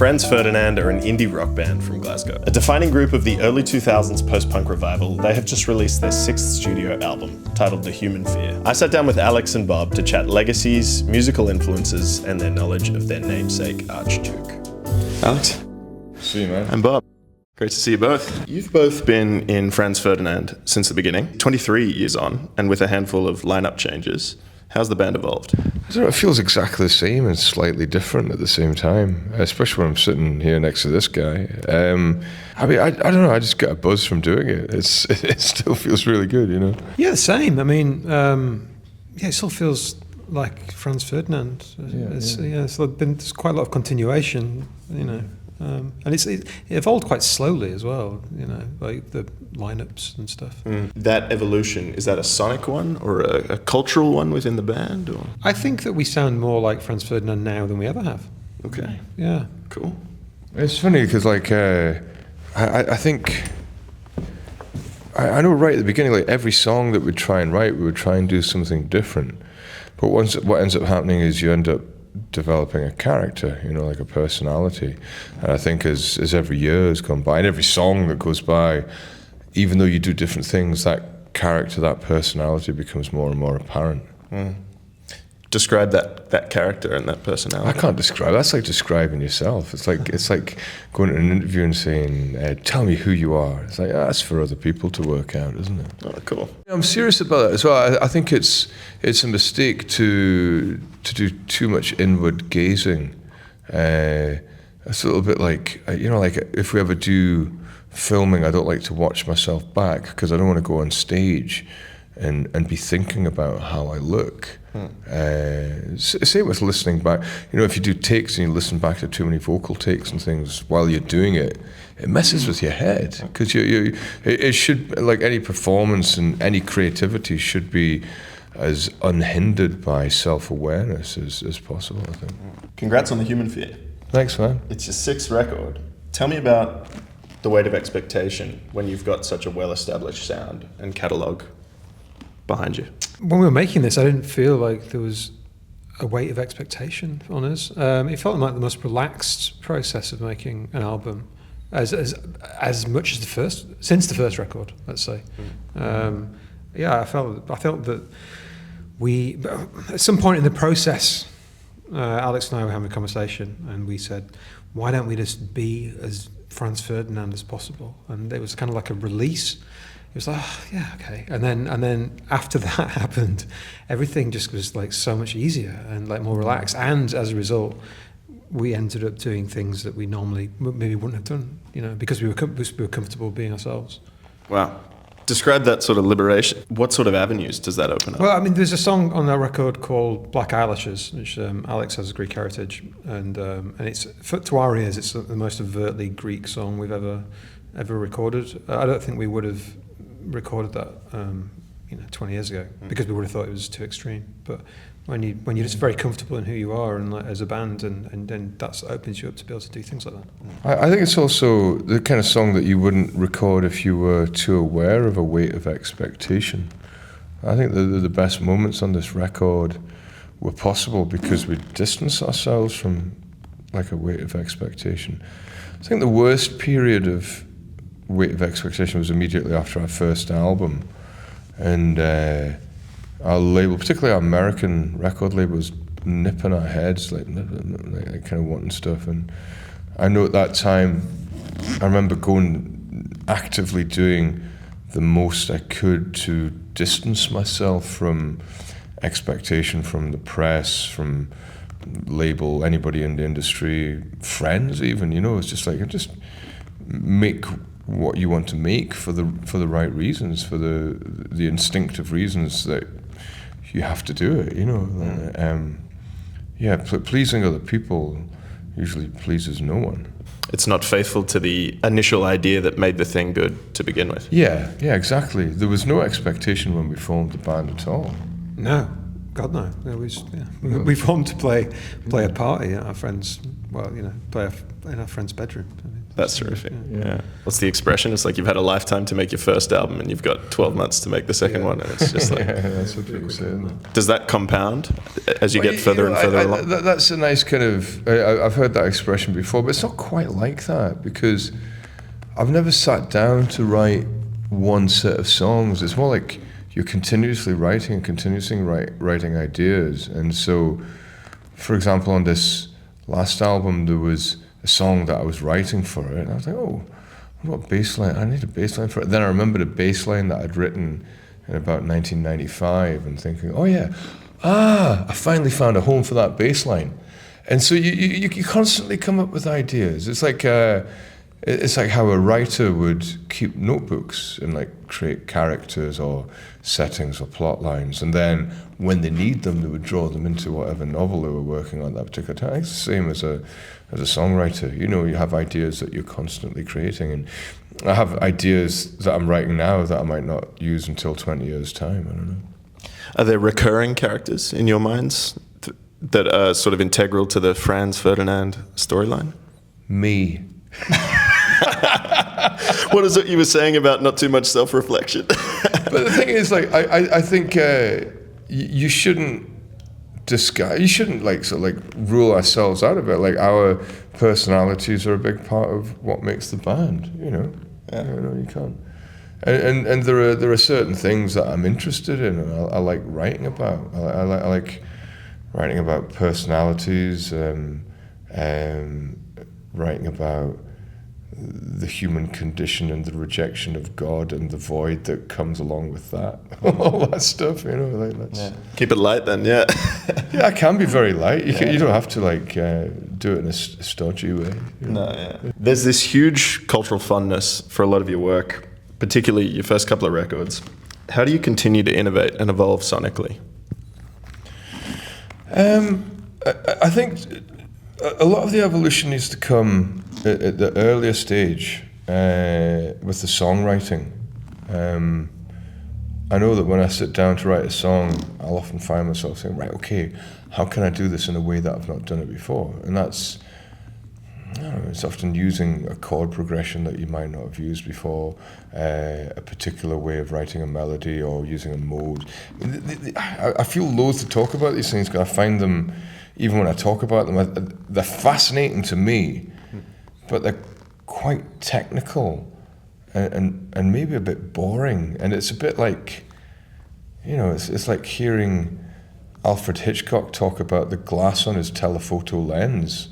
Franz Ferdinand are an indie rock band from Glasgow. A defining group of the early 2000s post-punk revival, they have just released their 6th studio album, titled The Human Fear. I sat down with Alex and Bob to chat legacies, musical influences, and their knowledge of their namesake, Archduke. Alex. See you, man. And Bob. Great to see you both. You've both been in Franz Ferdinand since the beginning, 23 years on, and with a handful of lineup changes. How's the band evolved? I don't know, it feels exactly the same and slightly different at the same time, especially when I'm sitting here next to this guy. I don't know, I just get a buzz from doing it. It still feels really good, you know? Yeah, the same. I mean, it still feels like Franz Ferdinand. There's quite a lot of continuation, you know. And it evolved quite slowly as well, you know, like the lineups and stuff. That evolution, is that a sonic one or a cultural one within the band? Or? I think that we sound more like Franz Ferdinand now than we ever have. Okay. Yeah. Cool. It's funny because, like, I think, I know right at the beginning, like every song that we'd try and write, we would try and do something different. But what ends up happening is you end up developing a character, you know, like a personality. And I think as every year has gone by and every song that goes by, even though you do different things, that character, that personality becomes more and more apparent. Describe that character and that personality. I can't describe. That's like describing yourself. It's like going to an interview and saying, "Tell me who you are." It's like that's for other people to work out, isn't it? Oh, cool. I'm serious about that as well. I think it's a mistake to do too much inward gazing. It's a little bit like, you know, like if we ever do filming, I don't like to watch myself back because I don't want to go on stage and be thinking about how I look. Same with listening back. You know, if you do takes and you listen back to too many vocal takes and things while you're doing it, it messes with your head because it should, like any performance and any creativity should be as unhindered by self-awareness as possible, I think. Congrats on The Human Fear. Thanks, man. It's your 6th record. Tell me about the weight of expectation when you've got such a well-established sound and catalogue behind you. When we were making this, I didn't feel like there was a weight of expectation on us. It felt like the most relaxed process of making an album, as much as since the first record, let's say. I felt that we, at some point in the process, Alex and I were having a conversation, and we said, "Why don't we just be as Franz Ferdinand as possible?" And it was kind of like a release. It was like, oh, yeah, okay. And then after that happened, everything just was like so much easier and like more relaxed. And as a result, we ended up doing things that we normally maybe wouldn't have done, you know, because we were comfortable being ourselves. Wow. Describe that sort of liberation. What sort of avenues does that open up? Well, I mean, there's a song on that record called Black Eyelashes, which Alex has Greek heritage, and it's, to our ears, it's the most overtly Greek song we've ever recorded. I don't think we would have recorded that 20 years ago because we would have thought it was too extreme. But when you're just very comfortable in who you are and like, as a band, and then that opens you up to be able to do things like that. I think it's also the kind of song that you wouldn't record if you were too aware of a weight of expectation. I think the best moments on this record were possible because we distanced ourselves from like a weight of expectation. I think the worst period of weight of expectation was immediately after our first album, and our label, particularly our American record label, was nipping our heads, like kind of wanting stuff. And I know at that time, I remember actively doing the most I could to distance myself from expectation from the press, from label, anybody in the industry, friends even, you know. It's just like, just make what you want to make for the right reasons, for the instinctive reasons that you have to do it, you know. Pleasing other people usually pleases no one. It's not faithful to the initial idea that made the thing good to begin with. Yeah, exactly. There was no expectation when we formed the band at all. No. God no. We formed to play a party at our friends. Well, play in our friend's bedroom. That's terrific. Yeah. What's the expression? It's like you've had a lifetime to make your first album, and you've got 12 months to make the second one, and it's just like. That's what people say. Does that compound as you get further and further along? That's a nice kind of. I've heard that expression before, but it's not quite like that, because I've never sat down to write one set of songs. It's more like you're continuously writing and continuously writing ideas. And so, for example, on this last album, there was a song that I was writing for it, and I was like, oh, what bass line? I need a bass line for it. Then I remembered a bass line that I'd written in about 1995, and thinking, oh yeah, I finally found a home for that bass line. And so you constantly come up with ideas. It's like how a writer would keep notebooks and like create characters or settings or plot lines, and then when they need them, they would draw them into whatever novel they were working on at that particular time. It's the same as a songwriter. You have ideas that you're constantly creating, and I have ideas that I'm writing now that I might not use until 20 years' time. I don't know. Are there recurring characters in your minds that are sort of integral to the Franz Ferdinand storyline? Me. What is it you were saying about not too much self-reflection? But the thing is, like, I think you shouldn't disguise. You shouldn't rule ourselves out of it. Like, our personalities are a big part of what makes the band. Yeah. You can't. And there are certain things that I'm interested in, and I like writing about. I like writing about personalities, writing about the human condition and the rejection of God and the void that comes along with that. All that stuff, that's... Keep it light then, yeah. Yeah, I can be very light. You don't have to do it in a stodgy way. No, yeah. There's this huge cultural fondness for a lot of your work, particularly your first couple of records. How do you continue to innovate and evolve sonically? I think a lot of the evolution needs to come at the earlier stage with the songwriting. I know that when I sit down to write a song, I'll often find myself saying, right, okay, how can I do this in a way that I've not done it before? And that's, it's often using a chord progression that you might not have used before, a particular way of writing a melody, or using a mode. I feel loath to talk about these things because I find them, even when I talk about them, they're fascinating to me, but they're quite technical and maybe a bit boring. And it's a bit like, it's like hearing Alfred Hitchcock talk about the glass on his telephoto lens.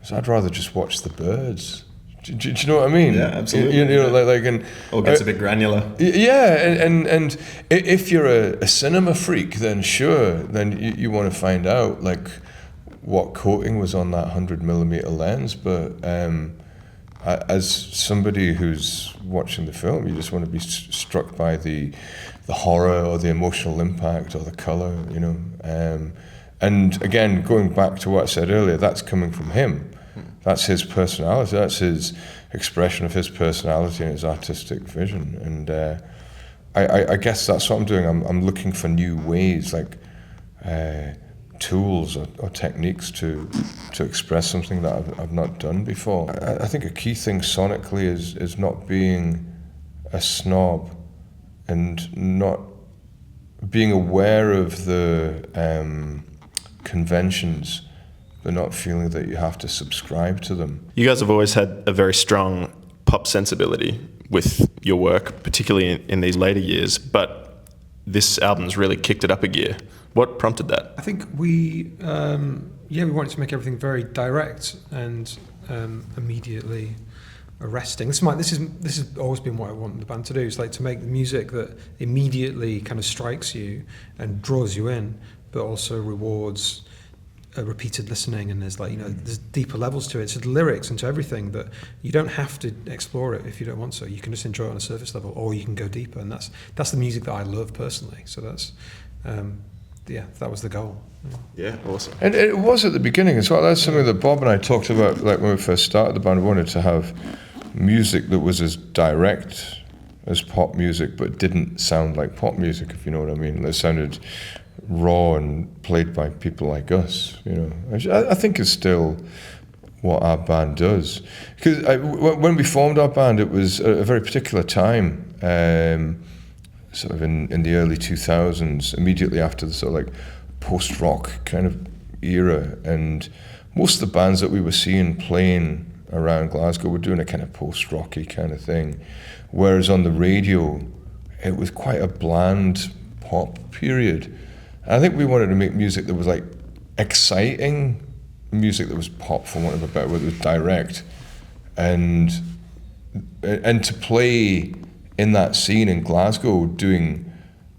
So I'd rather just watch the birds. Do you know what I mean? Yeah, absolutely. Or gets a bit granular. Yeah, and if you're a cinema freak, then sure, then you want to find out what coating was on that 100mm lens. But as somebody who's watching the film, you just want to be struck by the horror or the emotional impact or the color, And again, going back to what I said earlier, that's coming from him. That's his personality. That's his expression of his personality and his artistic vision. And I guess that's what I'm doing. I'm looking for new ways, tools or techniques to express something that I've not done before. I think a key thing sonically is not being a snob and not being aware of the conventions, but not feeling that you have to subscribe to them. You guys have always had a very strong pop sensibility with your work, particularly in these later years, but this album's really kicked it up a gear. What prompted that? I think we wanted to make everything very direct and immediately arresting. This has always been what I want the band to do. It's like to make the music that immediately kind of strikes you and draws you in, but also rewards repeated listening. And there's there's deeper levels to it. So the lyrics and to everything that you don't have to explore it if you don't want to. You can just enjoy it on a surface level, or you can go deeper. And that's the music that I love personally. So that's that was the goal. Yeah, awesome. And it was at the beginning as well. That's something that Bob and I talked about, when we first started the band. We wanted to have music that was as direct as pop music, but didn't sound like pop music, if you know what I mean. It sounded raw and played by people like us, you know. I think it's still what our band does. Because when we formed our band, it was a very particular time, sort of in the early 2000s, immediately after the sort of like post-rock kind of era, and most of the bands that we were seeing playing around Glasgow were doing a kind of post-rocky kind of thing, whereas on the radio it was quite a bland pop period. And I think we wanted to make music that was like exciting, music that was pop, for want of a better word, that was direct, and to play in that scene in Glasgow doing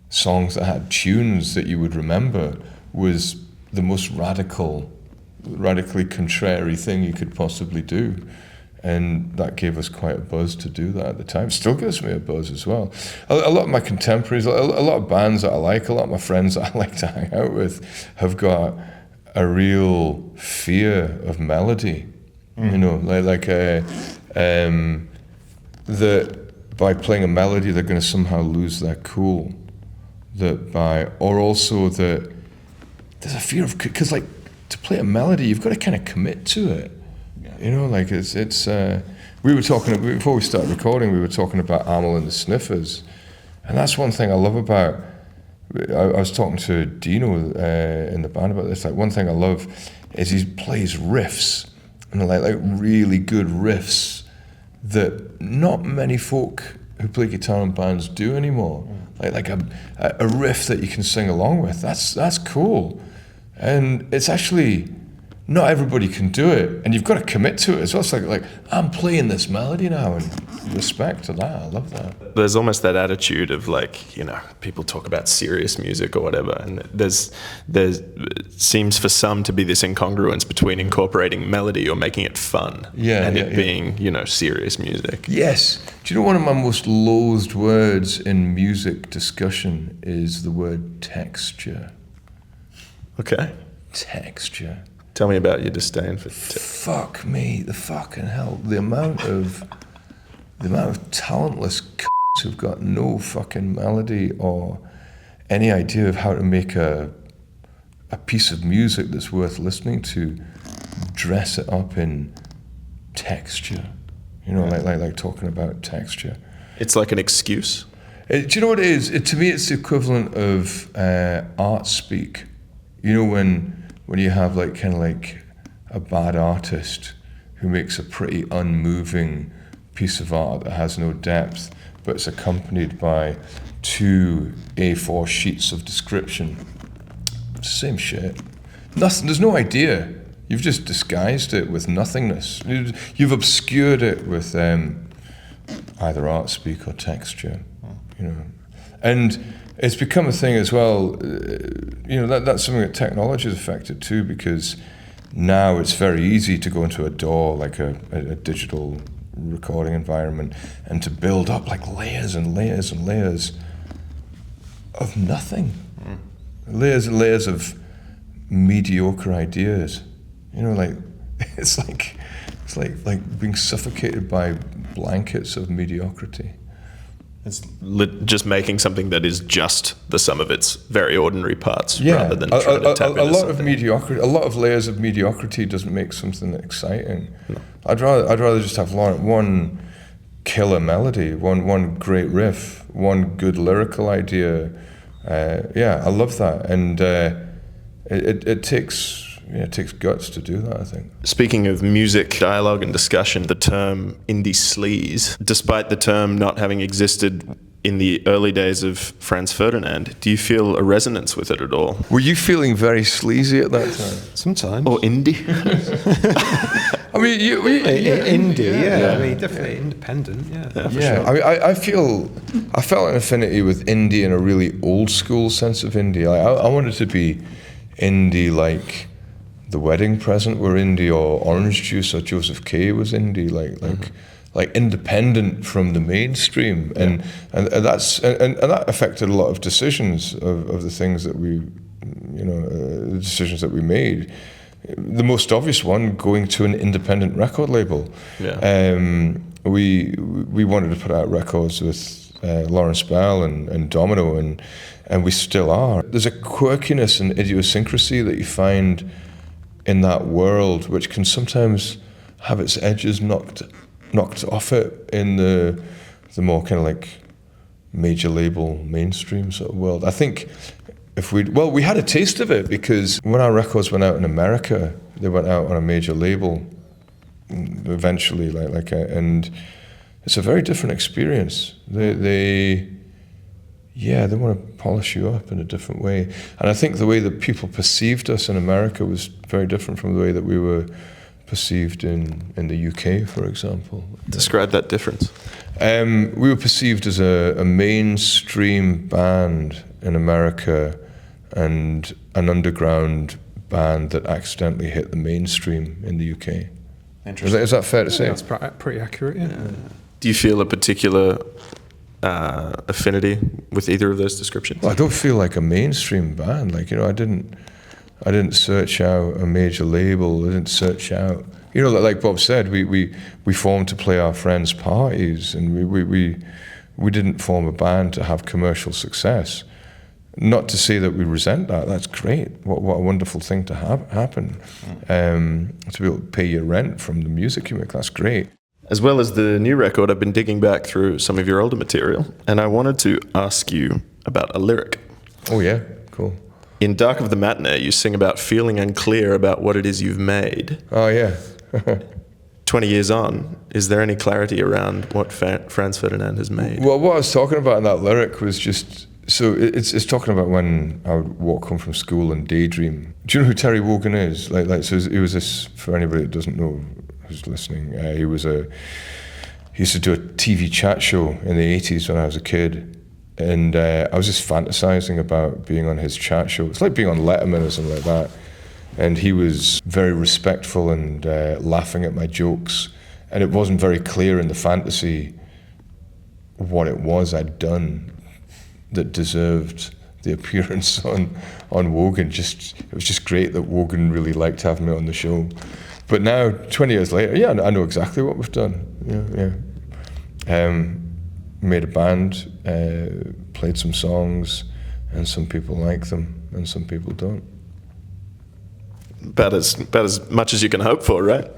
songs that had tunes that you would remember was the most radically contrary thing you could possibly do. And that gave us quite a buzz to do that at the time. Still gives me a buzz as well. A lot of my contemporaries, a lot of bands that I like, a lot of my friends that I like to hang out with have got a real fear of melody. You know, that by playing a melody they're going to somehow lose their cool. Or also that there's a fear of, because like to play a melody you've got to kind of commit to it. You know, like it's we were talking, before we started recording, we were talking about Amel and the Sniffers, and that's one thing I love about, I was talking to Dino in the band about this, like one thing I love is he plays riffs, and like really good riffs that not many folk who play guitar in bands do anymore. Like a riff that you can sing along with, that's cool. And it's actually, not everybody can do it, and you've got to commit to it as well. It's like I'm playing this melody now, and respect to that. I love that. There's almost that attitude of like, you know, people talk about serious music or whatever, and there's seems for some to be this incongruence between incorporating melody or making it fun and it being, you know, serious music. Yes. Do you know one of my most loathed words in music discussion is the word texture? Okay. Texture. Tell me about your disdain for Fuck me, the fucking hell. The amount of talentless c***s who've got no fucking melody or any idea of how to make a piece of music that's worth listening to, dress it up in texture. You know, like talking about texture. It's like an excuse. Do you know what it is? To me, it's the equivalent of art speak. You know, when you have like kind of like a bad artist who makes a pretty unmoving piece of art that has no depth, but it's accompanied by 2 A4 sheets of description. Same shit. Nothing. There's no idea. You've just disguised it with nothingness. You've obscured it with either art speak or texture. You know, and it's become a thing as well. You know, that's something that technology has affected too, because now it's very easy to go into a DAW, like a digital recording environment, and to build up like layers and layers and layers of nothing. Layers and layers of mediocre ideas. You know, like it's like being suffocated by blankets of mediocrity. It's just making something that is just the sum of its very ordinary parts, rather than trying to tap into lot something. of mediocrity. A lot of layers of mediocrity doesn't make something exciting. No. I'd rather just have one killer melody, one great riff, one good lyrical idea. I love that, and it takes. Yeah, it takes guts to do that, I think. Speaking of music, dialogue and discussion, the term indie sleaze, despite the term not having existed in the early days of Franz Ferdinand, do you feel a resonance with it at all? Were you feeling very sleazy at that time? Sometimes. Or indie? I mean, indie, yeah. I mean, definitely independent, yeah. Yeah, Sure. I mean, I felt an affinity with indie in a really old school sense of indie. I wanted to be indie like The Wedding Present were indie, or Orange Juice or Joseph K was indie, like independent from the mainstream, and that affected a lot of decisions of the things that we, you know, the decisions that we made. The most obvious one, going to an independent record label. Yeah. We wanted to put out records with Lawrence Bell and Domino, and we still are. There's a quirkiness and idiosyncrasy that you find in that world, which can sometimes have its edges knocked off it in the more kind of like major label mainstream sort of world. I think we had a taste of it because when our records went out in America, they went out on a major label eventually, and it's a very different experience. They want to polish you up in a different way. And I think the way that people perceived us in America was very different from the way that we were perceived in the UK, for example. Describe that difference. We were perceived as a mainstream band in America and an underground band that accidentally hit the mainstream in the UK. Interesting. Is that fair to say? That's pretty accurate, yeah. Do you feel a particular affinity with either of those descriptions? Well, I don't feel like a mainstream band. I didn't search out a major label. I didn't search out, like Bob said, we formed to play our friends' parties, and we didn't form a band to have commercial success. Not to say that we resent that. That's great. What a wonderful thing to happen. To be able to pay your rent from the music you make. That's great. As well as the new record, I've been digging back through some of your older material, and I wanted to ask you about a lyric. Oh yeah, cool. In Dark of the Matinee, you sing about feeling unclear about what it is you've made. Oh yeah. 20 years on, is there any clarity around what Franz Ferdinand has made? Well, what I was talking about in that lyric was just, so it's talking about when I would walk home from school and daydream. Do you know who Terry Wogan is? So he was this, for anybody that doesn't know who's listening, he used to do a TV chat show in the 80s when I was a kid. And I was just fantasizing about being on his chat show. It's like being on Letterman or something like that. And he was very respectful and laughing at my jokes. And it wasn't very clear in the fantasy what it was I'd done that deserved the appearance on Wogan. It was just great that Wogan really liked having me on the show. But now, 20 years later, I know exactly what we've done. Made a band, played some songs, and some people like them, and some people don't. About as much as you can hope for, right?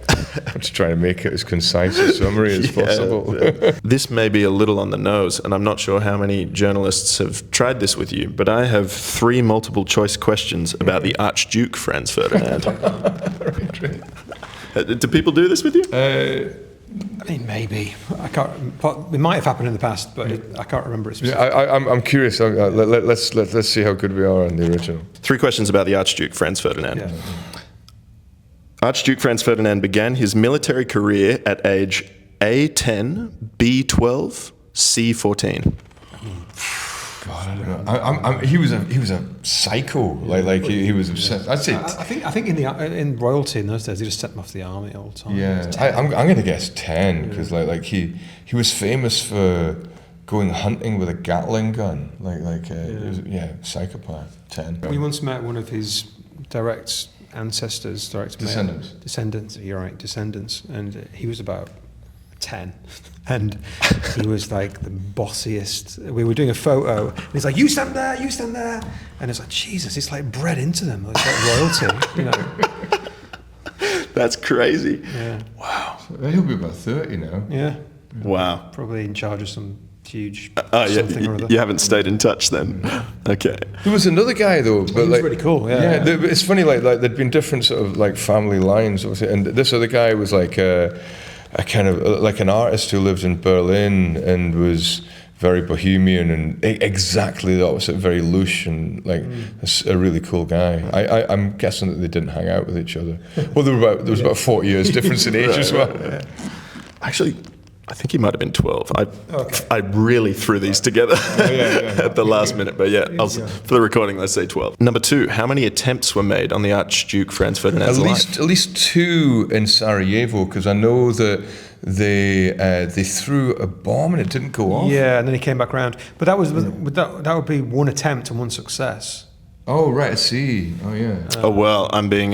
I'm just trying to make it as concise a summary as possible. This may be a little on the nose, and I'm not sure how many journalists have tried this with you, but I have 3 multiple choice questions about the Archduke Franz Ferdinand. Do people do this with you? I mean, maybe. I can't. It might have happened in the past, but I can't remember it specifically. I'm curious. Let's see how good we are on the original. 3 questions about the Archduke Franz Ferdinand. Yeah. Archduke Franz Ferdinand began his military career at age A10, B12, C14. God, I don't know. He was a psycho. He was obsessed. I'd say. I think in royalty in those days, they just set him off the army all the time. Yeah, I'm going to guess 10 because he was famous for going hunting with a Gatling gun. Psychopath. 10. We once met one of his direct ancestors, descendants. You're right, descendants, and he was about 10. And he was like the bossiest. We were doing a photo, and he's like, you stand there. And it's like, Jesus, it's like bred into them. It's like royalty, That's crazy. Yeah. Wow. He'll be about 30 now. Yeah. Wow. Probably in charge of some huge something or other. You haven't stayed in touch then? Okay. There was another guy though, but he was really cool. Yeah. It's funny, there'd been different sort of family lines, obviously, and this other guy was a kind of like an artist who lived in Berlin and was very bohemian and exactly the opposite, very louche and a really cool guy. I'm guessing that they didn't hang out with each other. Well, there was about 40 years difference in age as well. Yeah. Actually, I think he might have been 12. I really threw these together at the last minute, but for the recording, let's say 12. Number 2, how many attempts were made on the Archduke Franz Ferdinand's life? At least 2 in Sarajevo, because I know that they threw a bomb and it didn't go off. Yeah, and then he came back around. But that would be 1 attempt and 1 success. Oh right, I see. Oh yeah. I'm being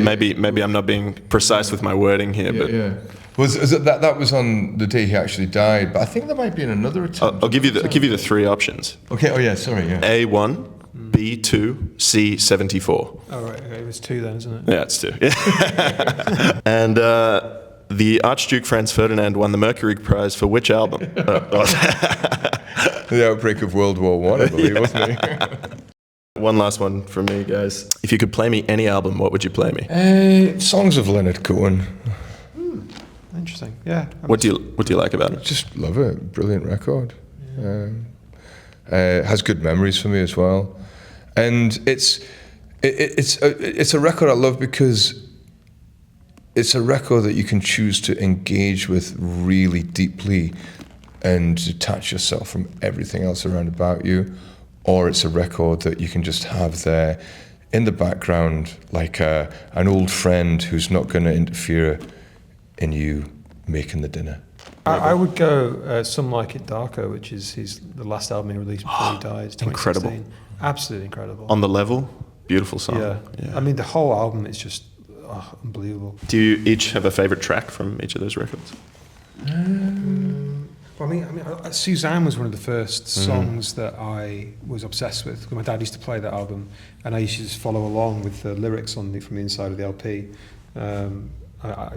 maybe I'm not being precise with my wording here, but. Yeah. That was on the day he actually died, but I think there might be another attempt. I'll give you the three options. Okay. Oh yeah. Sorry. Yeah. A1, B2, C74. Oh right, okay, it was 2 then, isn't it? Yeah, it's 2. And the Archduke Franz Ferdinand won the Mercury Prize for which album? The outbreak of World War One, I believe, wasn't it? One last one from me, guys. If you could play me any album, what would you play me? Songs of Leonard Cohen. Interesting. Yeah. What do you like about it? Just love it. Brilliant record. Has good memories for me as well, and it's a record I love because it's a record that you can choose to engage with really deeply and detach yourself from everything else around about you, or it's a record that you can just have there in the background like an old friend who's not going to interfere in you making the dinner. I would go Some Like It Darker, which is the last album he released before he died. Incredible. Absolutely incredible. On the Level, beautiful song. Yeah. I mean, the whole album is just unbelievable. Do you each have a favorite track from each of those records? Suzanne was one of the first songs that I was obsessed with. My dad used to play that album, and I used to just follow along with the lyrics from the inside of the LP. And I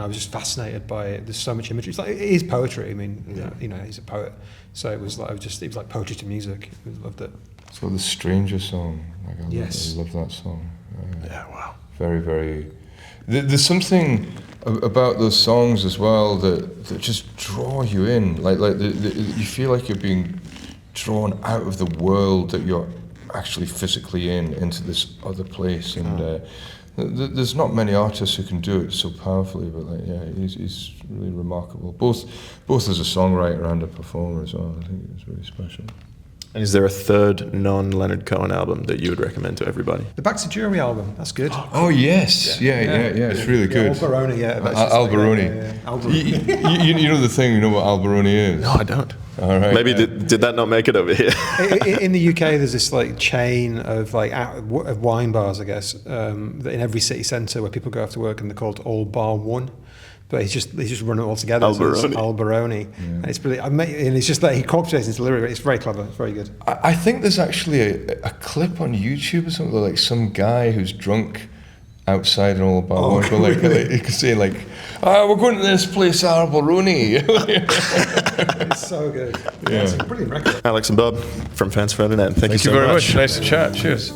was just fascinated by it. There's so much imagery. It is poetry. I mean, he's a poet, so it was like poetry to music. I loved it. So the Stranger song, I love that song. Wow. Very, very. There's something about those songs as well that just draw you in. You feel like you're being drawn out of the world that you're actually physically into this other place. And there's not many artists who can do it so powerfully, but he's really remarkable. Both as a songwriter and a performer as well. I think it's really special. And is there a third non-Leonard Cohen album that you would recommend to everybody? The Back to Jury album, that's good. Oh yes, yeah, it's really good. Alberoni, Alberoni. You know the thing. You know what Alberoni is? No, I don't. All right. Maybe did that not make it over here? In the UK, there's this chain of of wine bars, I guess, in every city centre where people go after work, and they're called All Bar One. But he's just run it all together. Alberoni. Alberoni. Yeah. And it's brilliant. And it's just that he incorporates into lyrics. It's very clever. It's very good. I think there's actually a clip on YouTube or something, like some guy who's drunk outside an Old Bar One, cool. saying we're going to this place, Alberoni. It's so good. Yeah. It's a brilliant record. Alex and Bob from Franz Ferdinand. Thank you so very much. Nice to chat. Cheers.